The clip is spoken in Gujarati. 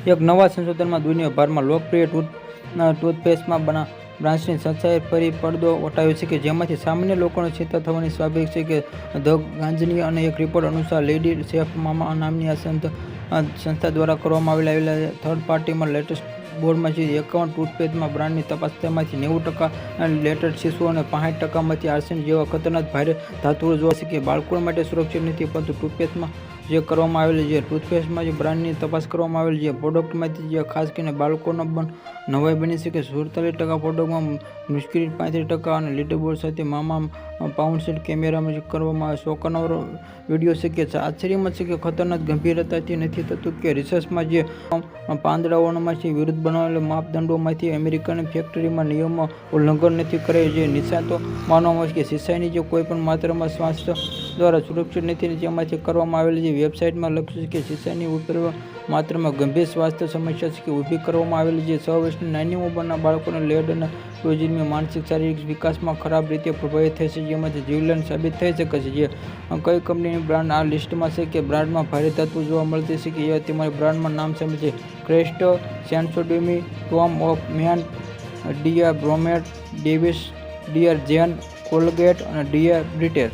એક નવા સંશોધનમાં દુનિયાભરમાં લોકપ્રિય ટૂથપેસ્ટમાં બ્રાન્ડ્સની સંખ્યાએ ફરી પડદો ઉઠાવ્યો છે કે જેમાંથી સામાન્ય લોકોને ચિંતા થવાની સ્વાભાવિક છે કે ધ ગાંજની અને એક રિપોર્ટ અનુસાર લેડી શેફ મામા નામની આ સંસ્થા દ્વારા કરવામાં આવેલા થર્ડ પાર્ટીમાં લેટેસ્ટ બોર્ડમાંથી 51 ટૂથપેસ્ટમાં બ્રાન્ડની તપાસ તેમાંથી 90% લેટેસ્ટ શિશુઓ અને 65%માંથી આર્સેનિક જેવા ખતરનાક ભારે ધાતુઓ જોવા છે કે બાળકો માટે સુરક્ષિત નથી, પરંતુ ટૂથપેસ્ટમાં જે કરવામાં આવેલી જે ટૂથપેસ્ટમાં જે બ્રાન્ડની તપાસ કરવામાં આવેલી જે પ્રોડક્ટમાંથી જે ખાસ કરીને બાળકોનો નવાઈ બની છે કે 47% પ્રોડક્ટમાં મુશ્કેલી 35% અને લીડરબોર્ડ સાથે મામા પાઉન્ડ કેમેરામાં કરવામાં આવે ચોંકાવનારો વિડીયો છે કે આશ્ચર્યમાં છે કે ખતરનાક ગંભીરતાથી નથી થતું કે રિસર્ચમાં જે પાંદડાઓમાંથી વિરુદ્ધ બનાવેલા માપદંડોમાંથી અમેરિકન ફેક્ટરીમાં નિયમો ઉલ્લંઘન નથી કરે જે નિષ્ણાતો માનવામાં આવે છે કે સિસાઈની જે કોઈ પણ માત્રામાં સ્વાસ્થ્ય દ્વારા સુરક્ષિત નથી જેમાંથી કરવામાં આવેલી જે વેબસાઇટમાં લખ્યું છે કે સિસાઈની ઉપર માત્રામાં ગંભીર સ્વાસ્થ્ય સમસ્યા છે કે ઊભી કરવામાં આવેલી જે 6 વર્ષની નાની ઉંમરના બાળકોને લેડ અને રોજિંદા માનસિક શારીરિક વિકાસમાં ખરાબ રીતે પ્રભાવિત થાય છે જેમાંથી જીવલેણ સાબિત થઈ શકે છે જે કઈ કંપનીની બ્રાન્ડ આ લિસ્ટમાં છે કે બ્રાન્ડમાં ભારે તત્વો જોવા મળતી છે કે એ તમારી બ્રાન્ડમાં નામ સામેલ છે Crest, Sensodyne, Tom of Maine, ડિયા બ્રોમેટ, ડેવિસ, ડિયર જેન, કોલગેટ અને ડિયા બ્રિટેર.